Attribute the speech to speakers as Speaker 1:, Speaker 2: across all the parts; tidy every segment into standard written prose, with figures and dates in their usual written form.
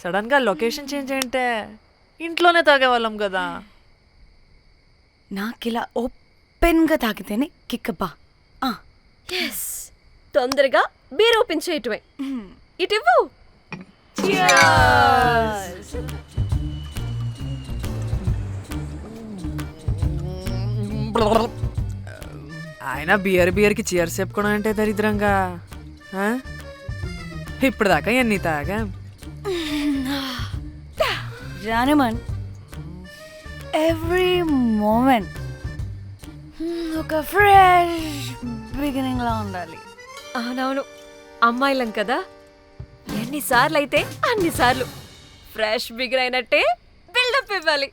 Speaker 1: సడన్గా location change అంటే ఇంట్లోనే తాగేవాళ్ళం కదా.
Speaker 2: నాకిలా ఓపెన్గా తాగితేనే కిక్కబ్బా.
Speaker 3: ఎస్, తొందరగా బీర్ ఓపెన్ చేయటమే. ఇటు ఇవ్వు.
Speaker 1: ఆయన బియర్కి చీర్స్ చెప్పుకోవడం అంటే దరిద్రంగా. ఇప్పుడు దాకా ఎన్ని తాగా
Speaker 2: జానమన్, ఎవ్రీ మూమెంట్ ఒక ఫ్రెష్ బిగినింగ్ లా ఉండాలి.
Speaker 3: అవునవును, అమ్మాయిలం కదా, ఎన్నిసార్లు అయితే అన్నిసార్లు ఫ్రెష్ బిగిన్ అయినట్టే బిల్డప్ ఇవ్వాలి.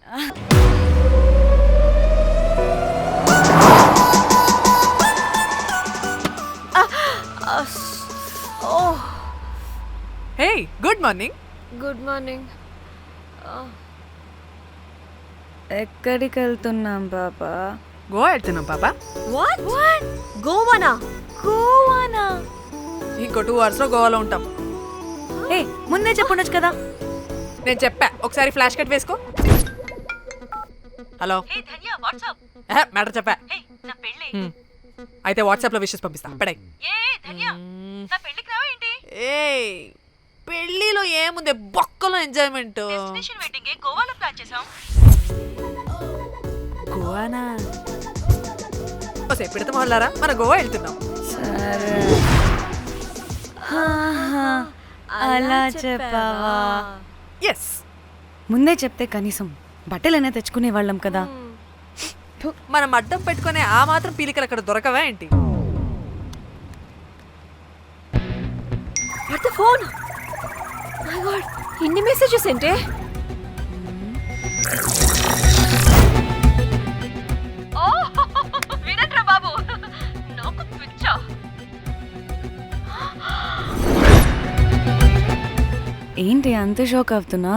Speaker 1: హే, గుడ్ మార్నింగ్.
Speaker 3: Good morning.
Speaker 2: ఎక్కడికి వెళ్తున్నాం పాపా?
Speaker 1: గోవా వెళ్తున్నాం పాపా.
Speaker 3: వాట్? గోవానా?
Speaker 2: గోవానా?
Speaker 1: ఇంకో 2 hours లో గోవాలో ఉంటాం.
Speaker 2: ఏ ముందే చెప్పుండొచ్చు కదా.
Speaker 1: నేను చెప్పా, ఒకసారి ఫ్లాష్ కట్ వేసుకో. హలో, మ్యాటర్ చెప్పా. అయితే వాట్సాప్ లో విషెస్ పంపిస్తా. పడే. ఏ పెళ్లిలో ఏముంది, బొక్కలో ఎంజాయ్మెంట్. గోవానా? పెడితే మొదలారా, మన గోవా వెళ్తున్నాం.
Speaker 2: సరే, అలా చెప్పావా?
Speaker 1: ఎస్,
Speaker 2: ముందే చెప్తే కనీసం బట్టలైనా తెచ్చుకునే వాళ్ళం కదా.
Speaker 1: మనం అడ్డం పెట్టుకునే ఆ మాత్రం పీలికలు అక్కడ దొరకవా ఏంటి?
Speaker 3: ఫోన్. మై గాడ్, ఇన్ని మెసేజెస్ ఏంటి? వినట్రా బాబు, నాకు పిచ్చా.
Speaker 2: ఏంటి అంత షాక్ అవుతున్నా?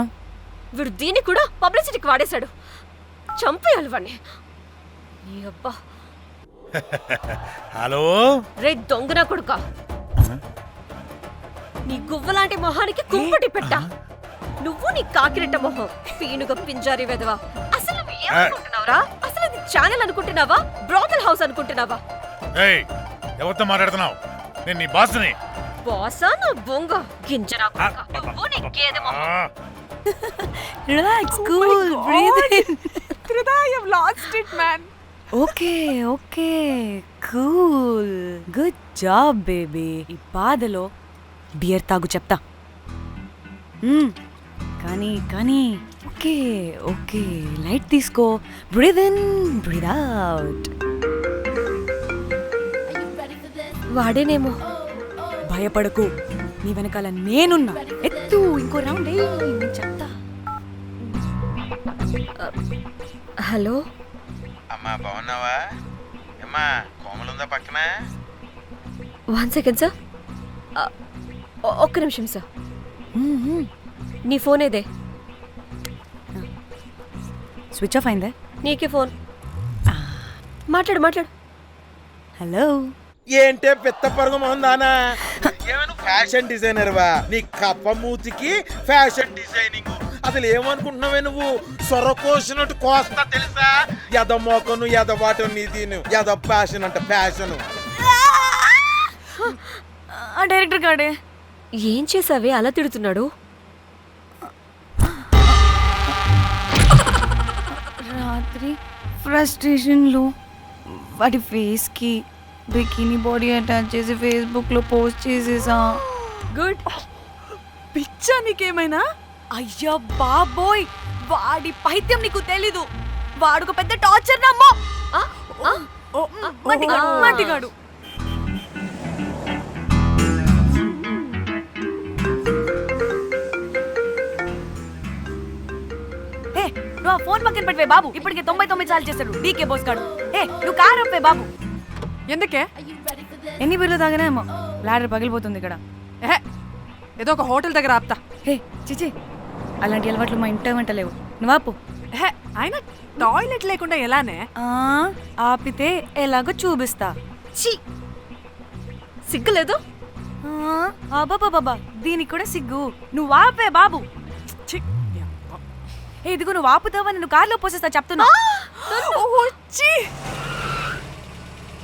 Speaker 3: వీడు దీన్ని కూడా పబ్లిసిటీకి వాడేశాడు. చంపేయాలి వాడిని. నీ అబ్బా.
Speaker 4: హలో
Speaker 3: రే దొంగన కొడుకా, నీ గువ్వలాంటి మొహానికి కుంపటి పెట్ట. నువ్వు నీ కాకిరెట్ట మొహం, పీనుగ పింజారి వెదవా. అసలు నువ్వు ఏమనుకుంటున్నావురా? అసలు ఇది ఛానల్ అనుకుంటున్నావా, బ్రోకల్ హౌస్ అనుకుంటున్నావా?
Speaker 4: ఏయ్, ఎవరితో మాట్లాడుతున్నావు? నేను నీ బాస్ని.
Speaker 3: బాసా నా బొంగ గింజరా కొడుకా, నువ్వు నీ గేదె మొహం.
Speaker 2: Relax, cool, breathe in.
Speaker 1: I have lost it, man.
Speaker 2: Okay okay, cool, good job baby. ఈ బాధలో బియర్ తాగు చెప్తా. కానీ కానీ ఓకే ఓకే, లైట్ తీసుకో. Breathe in, breathe out.
Speaker 3: వాడేనేమో.
Speaker 2: భయపడకు, నీ వెనకాల నేనున్నా. ఎత్తు, ఇంకో రౌండ్ నేను చెప్తా.
Speaker 3: హలో
Speaker 5: అమ్మా, బాగున్నావా? అమ్మా, కోమలుందా పక్కన?
Speaker 3: 1 second సార్, ఒక్క నిమిషం సార్. నీ ఫోన్ ఏదే?
Speaker 2: స్విచ్ ఆఫ్ అయిందే.
Speaker 3: నీకే ఫోన్. మాట్లాడు మాట్లాడు.
Speaker 2: హలో,
Speaker 5: ఏంటే పెద్ద పరుగు మొహందానా? ఏమైనా ఫ్యాషన్ డిజైనర్ వా? నీ కప్ప మూతికి ఫ్యాషన్ డిజైనింగ్. అసలు ఏమనుకుంటున్నావే నువ్వు? సొర కోసినట్టు కోస్తా తెలుసా? ఎద మోకను ఎద వాటం నీ దీని ఎద ఫ్యాషన్ అంట ఫ్యాషన్.
Speaker 2: ఆ డైరెక్టర్ గాడే
Speaker 3: ఏం చేసావే అలా తిడుతున్నాడు?
Speaker 2: రాత్రి ఫ్రస్ట్రేషన్లో వాడి ఫేస్కి బికినీ బాడీ అటాచ్ చేసి ఫేస్బుక్లో పోస్ట్ చేసేసా.
Speaker 3: గుడ్.
Speaker 1: పిచ్చా నీకేమైనా?
Speaker 2: అయ్యా బాబోయ్, వాడి పైత్యం నీకు తెలీదు. వాడుకు పెద్ద టార్చర్ నమ్మో. మట్టిగాడు. నువ్వు ఆ ఫోన్ పక్కన పెట్టవే బాబు. ఇప్పటికే 99 సార్లు చేశాడు డీకే బోస్ గాడు. నువ్వు కారు అప్పే బాబు.
Speaker 1: ఎందుకే?
Speaker 2: ఎన్ని బిర్లు తాగినాయేమో, లాడర్ పగిలిపోతుంది ఇక్కడ.
Speaker 1: ఏదో ఒక హోటల్ దగ్గర ఆపుతా.
Speaker 2: చిచి, అలాంటి అలవాట్లు మా ఇంట వెంట లేవు. నువ్వు ఆపు.
Speaker 1: ఆయన టాయిలెట్ లేకుండా ఎలానే?
Speaker 2: ఆపితే ఎలాగో చూపిస్తా.
Speaker 3: సిగ్గులేదు?
Speaker 2: బాబా, దీనికి కూడా సిగ్గు. నువ్వు ఆపే బాబు.
Speaker 1: ఛీ, యబ్బా.
Speaker 2: ఏ ఇదిగో నువ్వు ఆపుతావా నేను కార్లో పోసేస్తా చెప్తున్నా.
Speaker 1: వచ్చి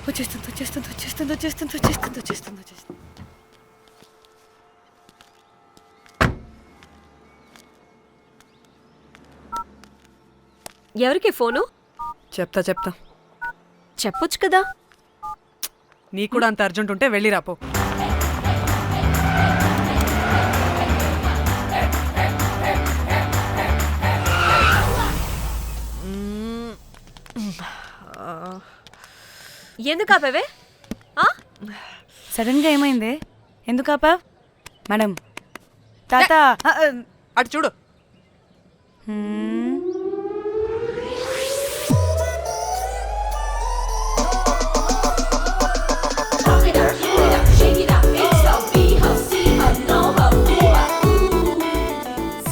Speaker 2: వచ్చేస్తుంది వచ్చేస్తుంది వచ్చేస్తుంది వచ్చేస్తుంది వచ్చేస్తుంది వచ్చేస్తుంది వచ్చేస్తుంది.
Speaker 3: ఎవరికి ఫోను?
Speaker 1: చెప్తా చెప్తా.
Speaker 3: చెప్పొచ్చు కదా.
Speaker 1: నీకు కూడా అంత అర్జెంట్ ఉంటే వెళ్ళి రాపో.
Speaker 3: ఎందుకు ఆపేవే?
Speaker 2: సడన్ గా ఏమైంది? ఎందుకు ఆపావ్? మేడం తాత
Speaker 1: అటు చూడు.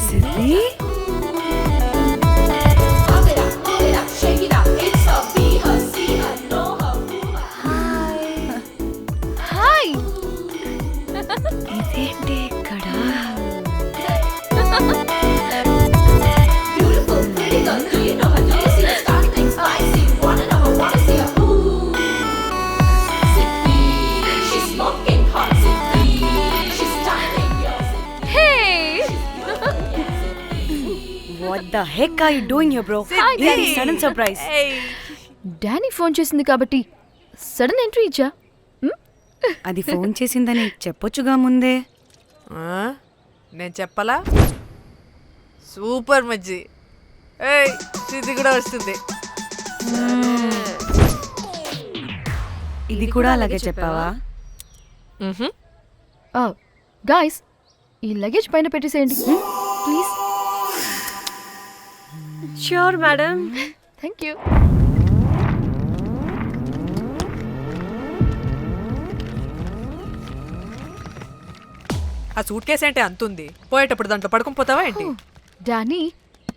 Speaker 2: సిద్ధి
Speaker 3: హాయ్.
Speaker 2: ఇదేంటి ఇక్కడ? What the heck are you doing here, bro? ఏంటి సడన్ సర్ప్రైజ్?
Speaker 6: డానీ ఫోన్ చేసింది కాబట్టి సడన్ ఎంట్రీ ఇచ్చా.
Speaker 2: అది ఫోన్ చేసిందని చెప్పొచ్చుగా ముందే.
Speaker 1: నేను చెప్పలా? సూపర్ మజ్జి. ఏయ్ సిద్ధి కూడా వస్తుంది.
Speaker 2: ఇది కూడా అలాగే చెప్పావా?
Speaker 6: గాయస్ ఈ లగేజ్ పైన పెట్టేసేయండి please.
Speaker 3: Sure madam.
Speaker 6: Thank you.
Speaker 1: ఆ సూట్ కేసు అంటే అంతుంది. పోయేటప్పుడు దాంట్లో పడుకుని పోతావా ఏంటి?
Speaker 6: డానీ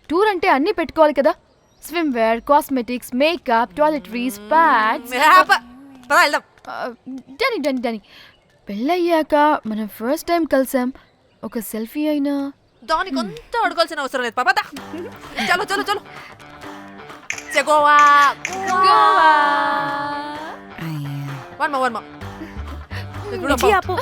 Speaker 6: టూర్ అంటే అన్నీ పెట్టుకోవాలి కదా. Swimwear, cosmetics, makeup, toiletries, pads.
Speaker 1: పదా వెళ్దాం.
Speaker 6: డానీ డానీ డానీ పెళ్ళయ్యాక మనం ఫస్ట్ టైం కలిసాం. ఒక సెల్ఫీ అయినా.
Speaker 1: దానికి అంతా అడగాల్సిన అవసరం లేదు పాపా. చలో చలో చలో. గోవా వర్మ
Speaker 2: విజయ్, ఆపు.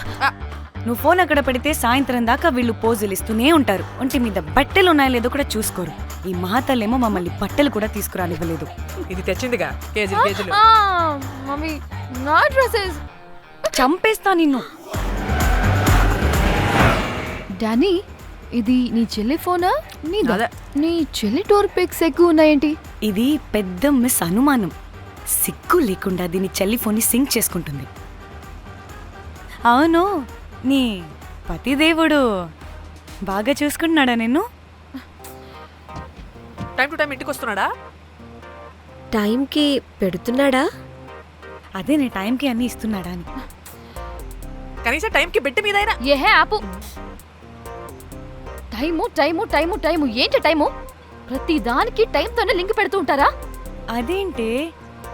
Speaker 2: నువ్వు ఫోన్ అక్కడ పెడితే సాయంత్రం దాకా వీళ్ళు పోజులు ఇస్తూనే ఉంటారు. ఒంటి మీద బట్టలు ఉన్నాయో లేదో కూడా చూసుకోరు. ఈ మహాతల్లేమో మమ్మల్ని బట్టలు కూడా తీసుకురానివ్వలేదు.
Speaker 1: ఇది తెచ్చిందిగా కేజీలు కేజీలు.
Speaker 6: మమ్మీ నా డ్రెస్సెస్.
Speaker 2: చంపేస్తా నిన్ను.
Speaker 6: డానీ ఇది నీ చెల్లి ఫోనా నీదా?
Speaker 1: అదే.
Speaker 6: నీ చెల్లి టూర్ పిక్స్ ఎక్కువ ఉన్నాయేంటి?
Speaker 2: ఇది పెద్ద మిస్ అనుమానం. సిగ్గు లేకుండా దీని చెల్లి ఫోన్ని సింక్ చేసుకుంటుంది. అవును, నీ పతిదేవుడు బాగా చూసుకుంటున్నాడా నిన్ను?
Speaker 1: టైం టు టైం ఇంటికి వస్తున్నాడా?
Speaker 3: టైంకి పెడుతున్నాడా?
Speaker 2: అదే నీ టైంకి అన్నీ ఇస్తున్నాడా అని.
Speaker 1: కనీసం టైంకి బెట్టి మీదైనా.
Speaker 6: ఏహే ఆపు. టైము టైము టైము టైము ఏంటి టైము? ప్రతి దానికి టైంతోనే లింక్ పెడుతూ ఉంటారా?
Speaker 2: అదేంటి,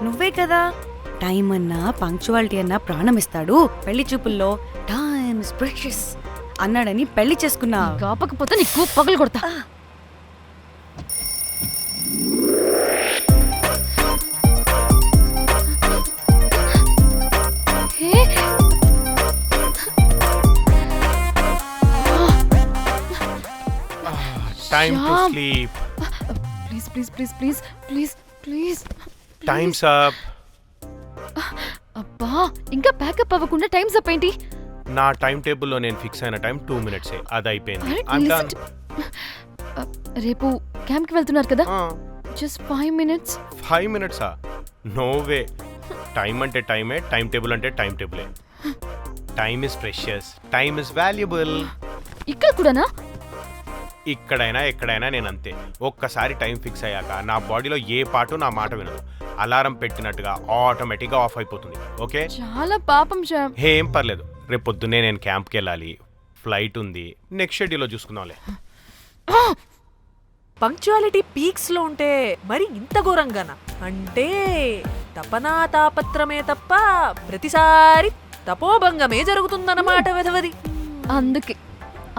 Speaker 2: నువ్వే కదా టైం అన్నా పంక్చువాలిటీ అన్నా ప్రాణం ఇస్తాడు, పెళ్లి చూపుల్లో టైమ్ ఇస్ ప్రెషియస్ అన్నాడని పెళ్లి చేసుకున్నా.
Speaker 6: కాపకపోతే నీకు పగలు కొడతా.
Speaker 7: Time to
Speaker 6: Shyam.
Speaker 7: sleep.
Speaker 6: Please please please please please please.
Speaker 7: Time's up.
Speaker 6: అబ్బా ఇంకా ప్యాకప్ అవ్వకుండా టైమ్స్ అప్ ఏంటి?
Speaker 7: నా టైం టేబుల్లో నేను ఫిక్స్ అయిన టైం 2 minutes. అది అయిపోయింది.
Speaker 6: అరే,
Speaker 7: I'm
Speaker 6: listen
Speaker 7: done.
Speaker 6: రేపు క్యాంప్కి వెళ్తున్నారు కదా, just 5 minutes.
Speaker 7: 5 minutes? No way. Time అంటే టైమే, టైం టేబుల్ అంటే టైం టేబులే. Time is precious, time is valuable.
Speaker 6: ఇక్కడ కూడానా?
Speaker 7: ఇక్కడైనా ఎక్కడైనా నేను అంతే. ఒక్కసారి టైం ఫిక్స్ అయ్యాక నా బాడీలో ఏ పాటు నా మాట వినదు. అలారం పెట్టినట్టుగా ఆటోమేటిక్గా ఆఫ్ అయిపోతుంది. ఓకే,
Speaker 6: చాలా పాపం శ్యామ్.
Speaker 7: ఏం పర్లేదు. రేపు పొద్దున్నే నేను క్యాంప్కి వెళ్ళాలి, ఫ్లైట్ ఉంది. నెక్స్ట్ షెడ్యూల్లో చూసుకుందాంలే.
Speaker 1: పంక్చువాలిటీ పీక్స్ లో ఉంటే మరి ఇంత ఘోరంగానా? అంటే తపనా తాపత్రమే తప్ప ప్రతిసారి తపోభంగమే జరుగుతుందన్నమాట వెధవది.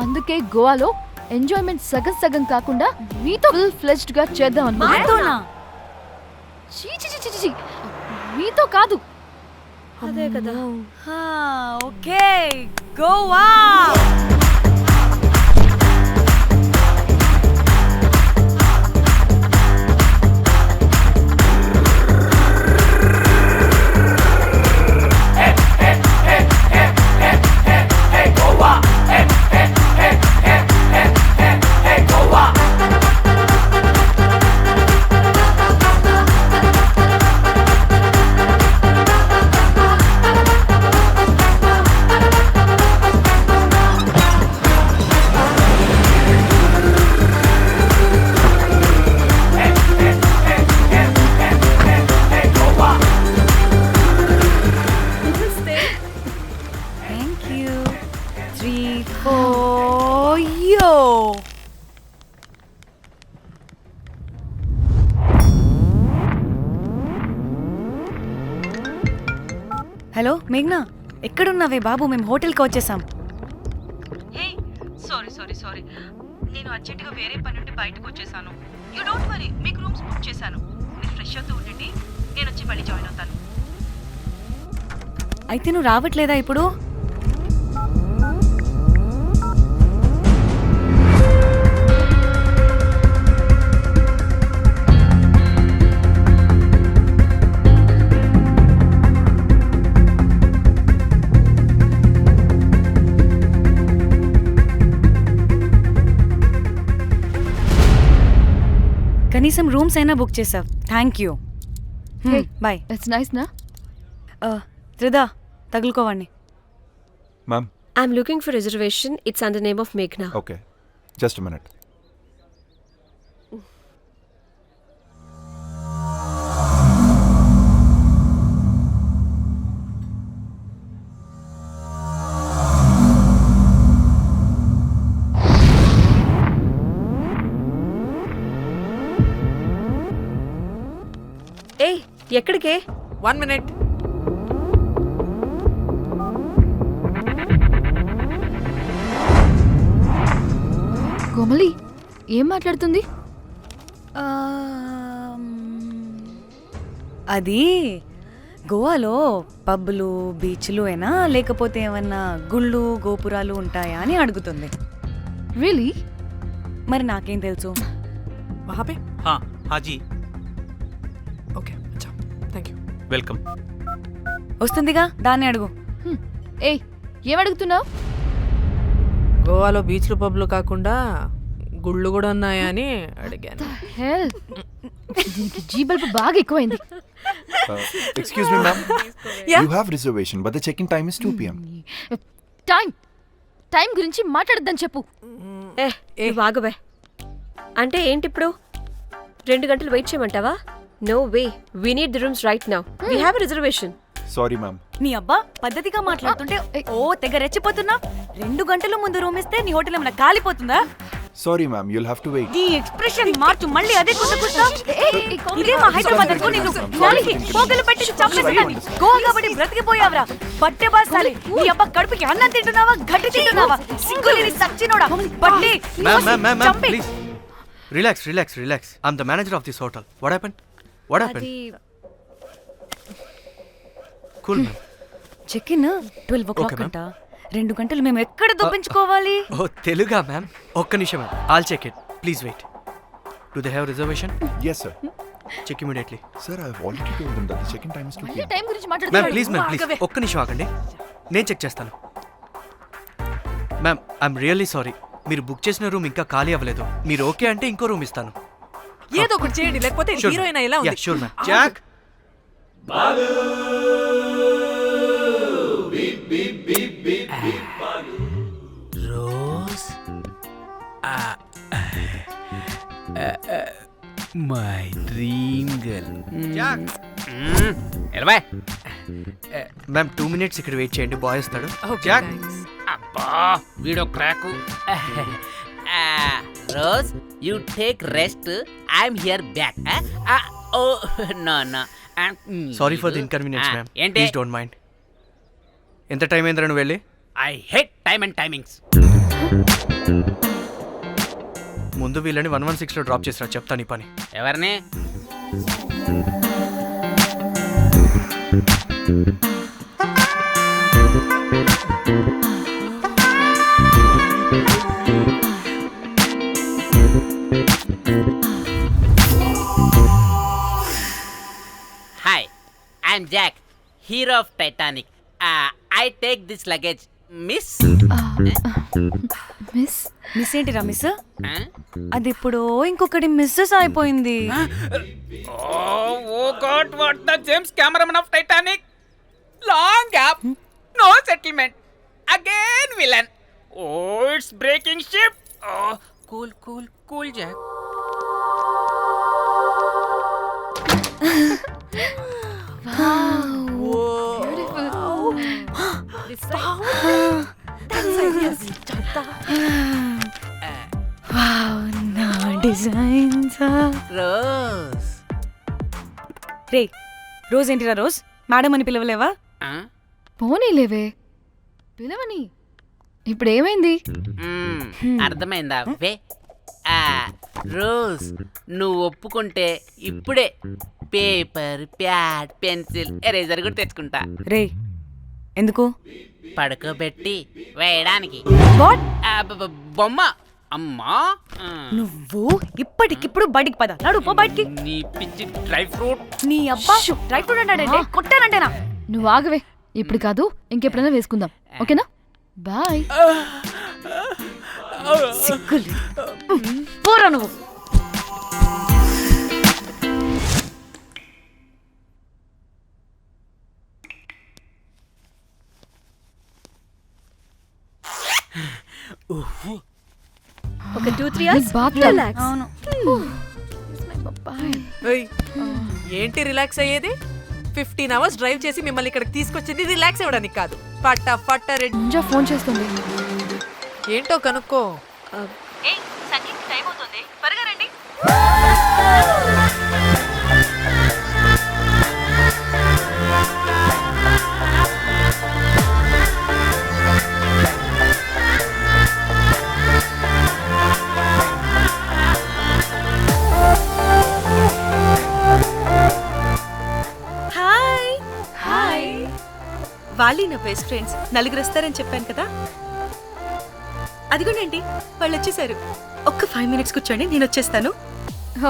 Speaker 6: అందుకే గోవాలో ఎంజాయ్మెంట్ సగం సగం కాకుండా మీతో ఫుల్ ఫ్లెజ్డ్ గా చేద్దాం అనుకున్నా.
Speaker 2: మాతోనా?
Speaker 6: చీ, చీ, చీ, చీ, చీ. మీతో కాదు.
Speaker 3: అదే కదా.
Speaker 2: ఓకే, గోవా. Thank you. 3, 4 యో. హలో మేఘ్నా, ఎక్కడున్నావే బాబు? మేము హోటల్కి వచ్చేసాం. సారీ నేను అర్జెంటుగా వేరే పని నుండి బయటకు వచ్చేసాను. యూ డోంట్ వరీ, మీకు రూమ్స్ బుక్ చేశాను. మీరు ఫ్రెష్ అవుతూ ఉండండి, నేను వచ్చి మళ్ళీ జాయిన్ అవుతాను. అయితే నువ్వు రావట్లేదా ఇప్పుడు? కనీసం రూమ్స్ అయినా బుక్ చేసావు. Thank you.
Speaker 6: Hey.
Speaker 2: Bye.
Speaker 6: It's nice నా.
Speaker 2: త్రిదా, తగులుకోవాడిని.
Speaker 8: Ma'am,
Speaker 3: I'm looking for reservation. It's under name of Meghna.
Speaker 8: okay. Just a minute.
Speaker 3: ఏ ఎక్కడికే?
Speaker 1: 1 minute.
Speaker 6: కోమలి ఏం మాట్లాడుతుంది?
Speaker 2: అది గోవాలో పబ్బులు బీచ్లు అయినా లేకపోతే ఏమన్నా గుళ్ళు గోపురాలు ఉంటాయా అని అడుగుతుంది.
Speaker 6: రియలీ?
Speaker 2: మరి నాకేం తెలుసు?
Speaker 1: वहाँ पे?
Speaker 9: हाँ हाँ जी
Speaker 1: ओके, अच्छा, थैंक यू.
Speaker 9: वेलकम.
Speaker 2: వస్తుందిగా, దాన్ని అడుగు.
Speaker 6: ఏయ్, ఏం అడుగుతున్నావు?
Speaker 1: గోవాలో బీచ్లు పబ్లు కాకుండా గుళ్ళు కూడా ఉన్నాయా అని అడిగాను.
Speaker 6: హెల్, దీనికి జీబల్బు బాగా ఎక్కువైంది.
Speaker 8: Excuse me, ma'am.
Speaker 1: Yeah?
Speaker 8: You have reservation, but the check-in time is 2 p.m.
Speaker 6: Time గురించి మాట్లాడద్దని చెప్పు.
Speaker 3: ఏ బాగుబే. అంటే ఏంటి ఇప్పుడు 2 గంటలు వెయిట్ చేయమంటావా? No way, we need the rooms right now. We have a reservation.
Speaker 8: Sorry, ma'am.
Speaker 2: నీ అబ్బా పద్ధతిగా మాట్లాడుతుంటే ఓ తెగ రెచ్చిపోతున్నా. 2 గంటల ముందు రూమ్ ఇస్తే నీ హోటల్ ఏమైనా కాలిపోతుందా?
Speaker 8: Sorry, ma'am. You'll have to wait.
Speaker 2: నీ ఎక్స్ప్రెషన్ మార్చు, మళ్ళీ అదే కుట్టుకుంటా. ఇదే మా హైదరాబాద్ అనుకో, నిన్ను గాలికి పోగలు పెట్టి చంపేసేదాన్ని. గోవా కాబట్టి బ్రతికిపోయావరా బట్టే బాసాలి. నీ అబ్బా కడుపుకి అన్నం తింటున్నావా, గడ్డి తింటున్నావా? సింగులేని సచ్చినోడా బట్టే.
Speaker 9: Ma'am,
Speaker 2: చంపే.
Speaker 9: please. Relax. I'm the manager of this hotel. What happened?
Speaker 3: అది
Speaker 9: Cool, ma'am.
Speaker 2: Check in 12 o'clock
Speaker 9: Okay, ma'am.
Speaker 2: అంట. 2 గంటలు మేము ఎక్కడ దొప్పించుకోవాలి?
Speaker 9: Oh, Teluga, ma'am. ఒక్క నిమిషం, ma'am. I'll check it. Please wait. Do they have reservation?
Speaker 8: Yes, sir.
Speaker 9: Check immediately.
Speaker 8: Sir, I've already told them that the check-in time is 2 p.m.
Speaker 6: Time గురించి
Speaker 9: ma'am
Speaker 6: మాట్లాడుతున్నాడు.
Speaker 9: Please ఒక్క నిమిషం ఆగండి, నేను check చేస్తాను. Ma'am, I'm really sorry, మీరు book చేసిన room ఇంకా ఖాళీ అవ్వలేదు. మీరు ఓకే అంటే ఇంకో రూమ్ ఇస్తాను.
Speaker 1: ఏదో ఒకటి చేయండి, లేకపోతే హీరోయిన్ ఎలా ఉంది?
Speaker 9: Sure ma'am. Jack,
Speaker 10: Rose, my dream girl.
Speaker 9: Jack.
Speaker 10: ఎలవా.
Speaker 9: మ్యామ్ 2 minutes ఇక్కడ వెయిట్ చేయండి, బాయ్ వస్తాడు.
Speaker 1: Okay,
Speaker 9: Jack.
Speaker 1: thanks.
Speaker 10: అబ్బా, వీడో crack. Rose, you take rest, I'm here back. Oh no no.
Speaker 9: Sorry for the inconvenience ma'am,
Speaker 10: ఏంటి?
Speaker 9: Please don't mind. ఎంత time అయిందిరా నువ్వు వెళ్ళి?
Speaker 10: I hate time and timings.
Speaker 9: ముందు వీళ్ళని 116లో డ్రాప్ చేసిరా, చెప్తాను ఈ పని.
Speaker 10: ఎవరిని? Hi, I'm Jack, hero of Titanic. I take this luggage. Miss
Speaker 6: miss
Speaker 2: miss ఏంటిరా మిస్? అది ఇప్పుడు ఇంకొకటి మిస్సెస్ అయిపోయింది.
Speaker 10: Oh God, what the James cameraman of Titanic. Long gap, no settlement, again villain. Oh it's breaking ship. Cool cool cool Jack.
Speaker 2: నా designs.
Speaker 10: Rose.
Speaker 2: రే Rose ఏంటిరా Rose? Madam అని పిలవలేవా?
Speaker 6: పోనీలేవే, పిలవని. ఇప్పుడు ఏమైంది?
Speaker 10: అర్థమైందా? వే రోజ్, నువ్వు ఒప్పుకుంటే ఇప్పుడే పేపర్, ప్యాడ్, పెన్సిల్, ఎరేజర్ కూడా తెచ్చుకుంటా.
Speaker 2: రే ఎందుకు?
Speaker 10: పడుకోబెట్టి వేయడానికి.
Speaker 2: వాట్?
Speaker 10: బొమ్మ. అమ్మా,
Speaker 2: నువ్వు ఇప్పటికిప్పుడు బయటికి పద. నడు పో బయటికి.
Speaker 10: నీ పిచ్చి డ్రై ఫ్రూట్.
Speaker 2: నీ అబ్బా డ్రై ఫ్రూట్ అన్నాడంటే కొట్టానంటేనా?
Speaker 6: నువ్వు ఆగవే, ఇప్పుడు కాదు ఇంకెప్పుడైనా వేసుకుందాం, ఓకేనా? బాయ్.
Speaker 2: సిగ్గులు పోరా నువ్వు.
Speaker 3: ఒక 2-3 hours
Speaker 6: రిలాక్స్.
Speaker 2: అవును.
Speaker 1: ఏయ్, ఏంటి రిలాక్స్ అయ్యేది? 15 hours డ్రైవ్ చేసి మిమ్మల్ని ఇక్కడికి తీసుకొచ్చింది రిలాక్స్ అవ్వడానికి కాదు. పట్ట రెడ్.
Speaker 6: ముంజా ఫోన్ చేస్తుంది.
Speaker 1: ఏంటో కనుక్కో.
Speaker 2: టైం అవుతుంది, త్వరగా రండి.
Speaker 3: Hi hi. వాళ్ళీ నా బెస్ట్ ఫ్రెండ్స్. నలుగురు వస్తారని చెప్పాను కదా, అదిగోనండి వాళ్ళు వచ్చేసారు. ఒక్క 5 minutes కూర్చోండి, నేను వచ్చేస్తాను.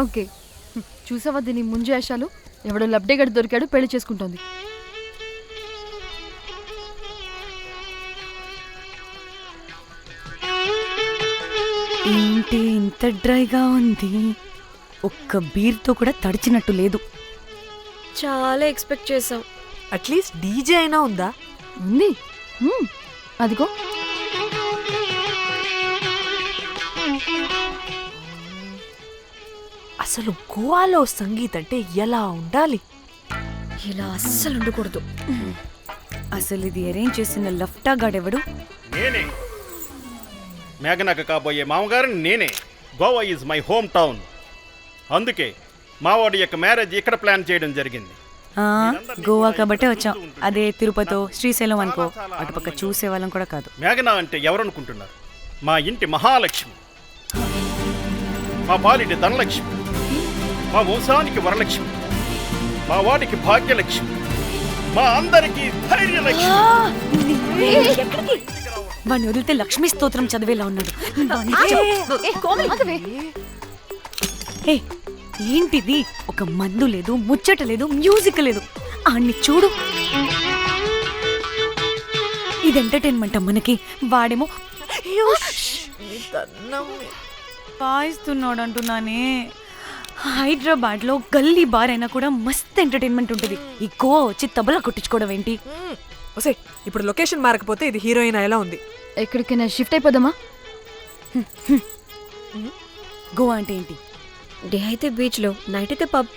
Speaker 6: ఓకే, చూసావా దీని ముంజేషాలు? ఎవడో లబ్డేగడ్ దొరికాడు, పెళ్లి చేసుకుంటోంది.
Speaker 2: ఏంటి ఇంత డ్రైగా ఉంది? ఒక్క బీర్తో కూడా తడిచినట్టు లేదు.
Speaker 3: చాలా ఎక్స్పెక్ట్ చేసాం.
Speaker 1: అట్లీస్ట్ డీజే అయినా ఉందా?
Speaker 6: ఉంది. అదిగో.
Speaker 1: అసలు గోవాలో సంగీత్ అంటే ఎలా ఉండాలి?
Speaker 2: ఇలా అస్సలు ఉండకూడదు. అసలు ఇది అరేంజ్ చేసిన లఫ్టా గాడెవడు?
Speaker 11: నేనే, మేఘనకు కాబోయే మామగారిని నేనే. Goa is my home town. అందుకే మావాడి యొక్క మ్యారేజ్ ఇక్కడ ప్లాన్ చేయడం జరిగింది.
Speaker 2: గోవా కాబట్టే వచ్చాం. అదే తిరుపతి, శ్రీశైలం అనుకో, అటుపక్క చూసే వాళ్ళం కూడా కాదు.
Speaker 11: మేఘన అంటే ఎవరనుకుంటున్నారు? మా ఇంటి మహాలక్ష్మి, మా పాలిటి ధనలక్ష్మి, మా వంశానికి వరలక్ష్మి, మా వాడికి భాగ్యలక్ష్మి, మా అందరికీ ధైర్యలక్ష్మి.
Speaker 2: వాడిని వదిలితే లక్ష్మీ స్తోత్రం చదివేలా ఉన్నాడు. ఏంటిది? ఒక మందు లేదు, ముచ్చట లేదు, మ్యూజిక్ లేదు. ఆన్ని చూడు, ఇది ఎంటర్టైన్మెంట్ మనకి. వాడేమో పాయిస్తున్నాడు అంటున్నానే. హైదరాబాద్ లో గల్లీ బార్ అయినా కూడా మస్త్ ఎంటర్టైన్మెంట్ ఉంటుంది. ఈ గోవా వచ్చి తబలా కొట్టించుకోవడం ఏంటి?
Speaker 1: ఒసే, ఇప్పుడు లొకేషన్ మారకపోతే ఇది హీరోయిన్ ఎలా ఉంది?
Speaker 6: ఎక్కడికైనా షిఫ్ట్ అయిపోదామా?
Speaker 2: గోవా అంటే ఏంటి?
Speaker 3: డే అయితే బీచ్ లో, నైట్ అయితే పబ్.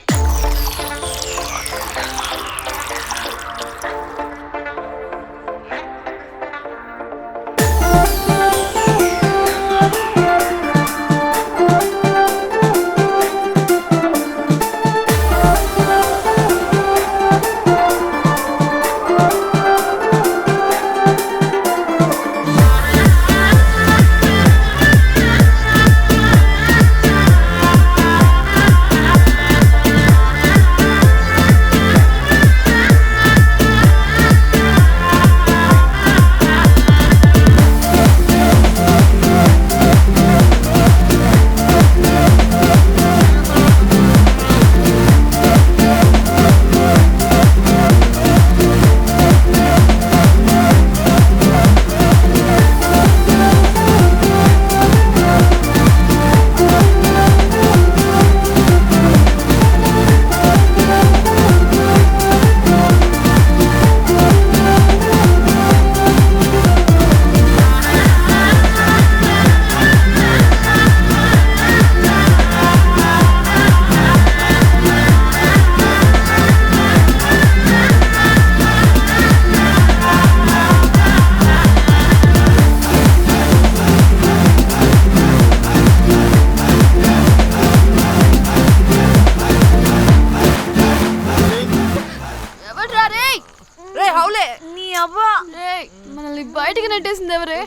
Speaker 6: నెట్టేసింది ఎవరే?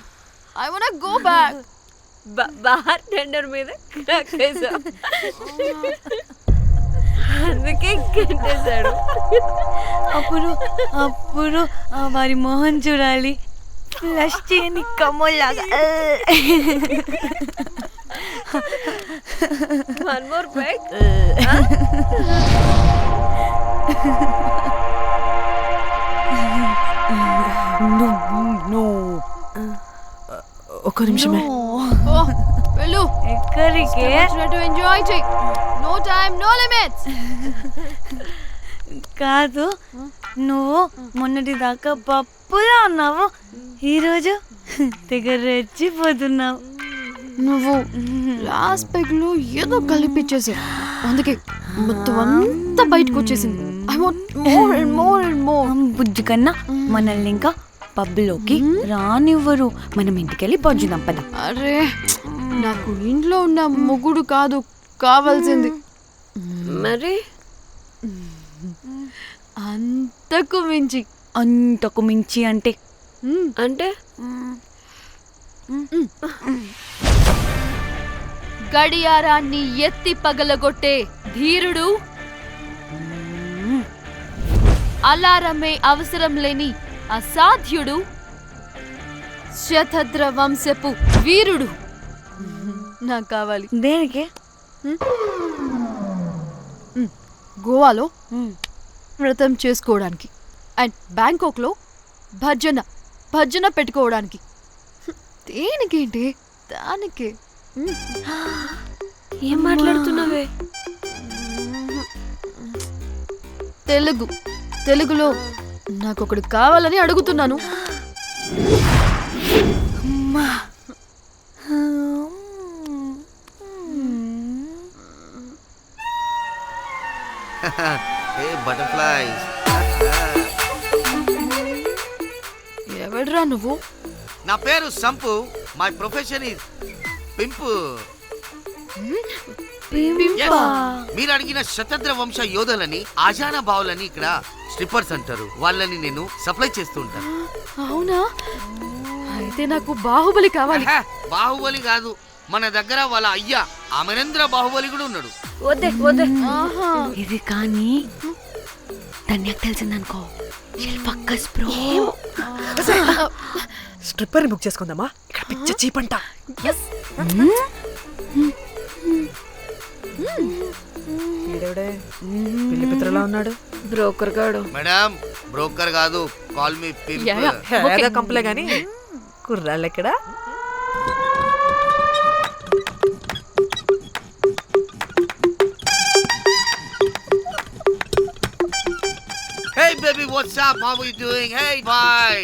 Speaker 6: I want go back.
Speaker 3: Bar tender మీద కక్కేసా, అందుకే కట్టేశాడు.
Speaker 2: అప్పుడు అప్పుడు వారి మొహం చూడాలి, ఫ్లష్ చేయని కమ్మోల్లాగా.
Speaker 3: One more back.
Speaker 1: ఒక్క నిమిషమే.
Speaker 6: వెళ్ళు.
Speaker 2: ఎక్కడికే?
Speaker 6: ఎంజాయ్ చెయ్. No time no limits.
Speaker 2: కాదు, నువ్వు మొన్నటి దాకా పప్పులా ఉన్నావు, ఈరోజు తెగ రెచ్చిపోతున్నావు.
Speaker 6: నువ్వు లాస్ట్ పెగ్ లో ఏదో కలిపిచ్చేసి అందుకే మొత్తం అంతా బయటకు వచ్చేసింది. I want more and more and more.
Speaker 2: బుజ్జు కన్నా మనల్ని ఇంకా పబ్లోకి రానివ్వరు. మనం ఇంటికెళ్ళి పజ్జుదాం పద.
Speaker 6: అరే నాకు ఇంట్లో ఉన్న మొగుడు కాదు కావాల్సింది.
Speaker 3: మరి
Speaker 6: అంతకు మించి.
Speaker 2: అంతకు మించి అంటే
Speaker 3: అంటే
Speaker 6: గడియారాన్ని ఎత్తి పగలగొట్టే ధీరుడు, అలారమే అవసరం లేని అసాధ్యుడు, శతద్ర వంశపు వీరుడు నాకు కావాలి.
Speaker 2: దేనికి?
Speaker 6: గోవాలో వ్రతం చేసుకోవడానికి అండ్ బ్యాంకాక్లో భజన పెట్టుకోవడానికి. దేనికేంటి? దానికి.
Speaker 3: ఏం మాట్లాడుతున్నావే?
Speaker 6: తెలుగులో నాకొకడు కావాలని అడుగుతున్నాను.
Speaker 12: బటర్ఫ్లైస్.
Speaker 6: ఎవడ్రా నువ్వు?
Speaker 12: నా పేరు Sampu. My profession is pimp. మీరు అడిగిన శతద్ర వంశ యోధులని, ఆజానా బావులని ఇక్కడ స్ట్రిప్పర్స్ అంటారు. వాళ్ళని నేను సప్లై చేస్తూ ఉంటాను.
Speaker 6: అవునా? అయితే నాకు బాహుబలి కావాలి.
Speaker 12: బాహుబలి కాదు, మన దగ్గర వాళ్ళ అయ్యా అమరేంద్ర బాహుబలి కూడా ఉన్నాడు.
Speaker 3: వద్దే వద్దే.
Speaker 2: ఇది కానీ ధన్యకు తెలిసిందనుకో,
Speaker 1: స్ట్రిప్పర్ బుక్ చేసుకుందామా? ఇక్కడ పిచ్చ చీపంట. పిల్లి పిత్రలా ఉన్నాడు.
Speaker 3: బ్రోకర్ గాడు.
Speaker 12: మేడం బ్రోకర్ కాదు, కాల్ మీ పింప్.
Speaker 1: కంపలే గాని కుర్రాళ్ళు ఎక్కడ?
Speaker 12: Hey baby, what's up? How are you doing? Hey bye.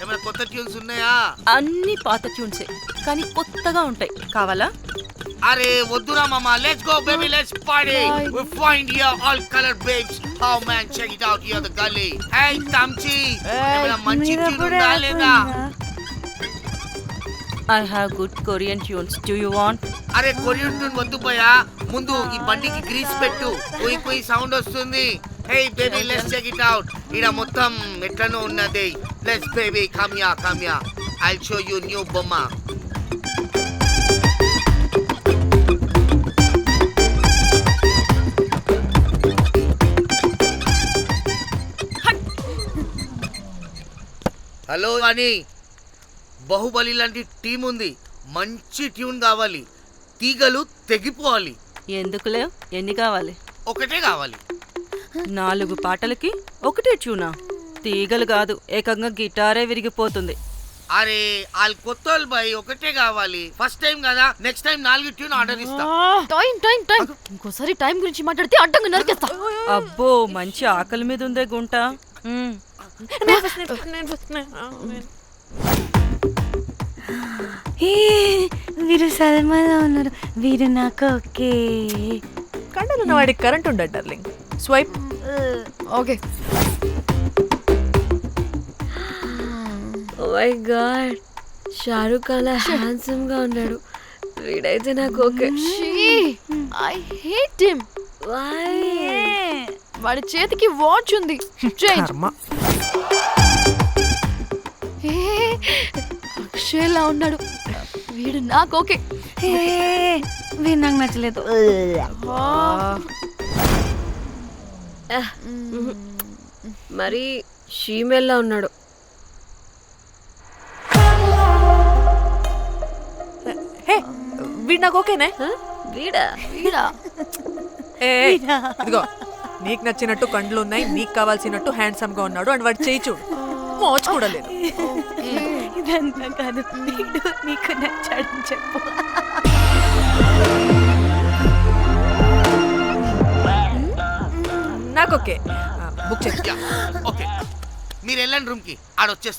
Speaker 12: ఏమైనా కొత్త ట్యూన్స్ ఉన్నాయా?
Speaker 2: అన్ని పాత ట్యూన్సే కానీ కొత్తగా ఉంటాయి. కావాలా?
Speaker 12: అరే వద్దురా మామా. Let's go baby, let's party. We find here all color babes. Oh man, check it out here the gully. Hey Tamchi, ఏమైనా మంచి ట్యూన్ ఉందా లేదా?
Speaker 2: I have good Korean tunes. Do you want?
Speaker 12: అరే కొరియన్ ట్యూన్ వద్దు పోయా, ముందు ఈ బండికి గ్రీస్ పెట్టు. కుయ్ కుయ్ సౌండ్ వస్తుంది. Hey baby, let's check it out. ఇడ మొత్తం ఎట్లనో ఉన్నది. Let's baby, come here. I'll show you new బొమ్మ. హలో అని బాహుబలి లాంటి టీం ఉంది. మంచి ట్యూన్ కావాలి, తీగలు తెగిపోవాలి.
Speaker 2: ఎందుకులే, ఎన్ని కావాలి?
Speaker 12: ఒకటే కావాలి.
Speaker 2: 4 పాటలకి ఒకటే ట్యూనా? తీగలు కాదు, ఏకంగా గిటారే విరిగిపోతుంది.
Speaker 12: అరే వాళ్ళు కొత్త వాళ్ళు బాయ్, ఒకటే కావాలి. ఫస్ట్ టైం కదా, నెక్స్ట్ టైం 4 ట్యూన్ ఆర్డర్ ఇస్తా.
Speaker 6: టైం ఇంకోసారి టైం గురించి మాట్లాడితే అడ్డంగా నరికేస్తా.
Speaker 2: అబ్బో మంచి ఆకలి మీద ఉందే గుంట. వీరు సల్మాలో ఉన్నారు, వీరు నాకు ఓకే.
Speaker 1: కండలున్న వాడికి కరెంట్ ఉండదు darling. Swipe.
Speaker 6: Okay.
Speaker 3: Oh my god, Shahrukh అలా హ్యాండ్సమ్ గా ఉన్నాడు. వీడైతే నాకు okay.
Speaker 6: I hate him.
Speaker 3: Why?
Speaker 6: వాడి చేతికి వాచ్ ఉంది. చేంజ్. షేర్లా ఉన్నాడు. వీడు నాకు ఓకే.
Speaker 2: వీడు నాకు నచ్చలేదు.
Speaker 3: మరి షీమేల్లా ఉన్నాడు.
Speaker 1: హే వీడు నాకు ఓకేనే.
Speaker 3: వీడా
Speaker 6: వీడా
Speaker 1: ఏ ఇదిగో నీకు నచ్చినట్టు కండ్లు ఉన్నాయి, నీకు కావాల్సినట్టు హ్యాండ్సమ్ గా ఉన్నాడు అండ్ వాడు చేయి చూడు మోచు కూడా లేదు.
Speaker 2: ఇదంతా కాదు, వీడు నీకు నచ్చాడని చెప్పు.
Speaker 1: నాకు ఓకే. బుక్ చేయి.
Speaker 12: ఓకే, మీరు వెళ్ళండి రూమ్ కి, ఆడొచ్చేస్తారు.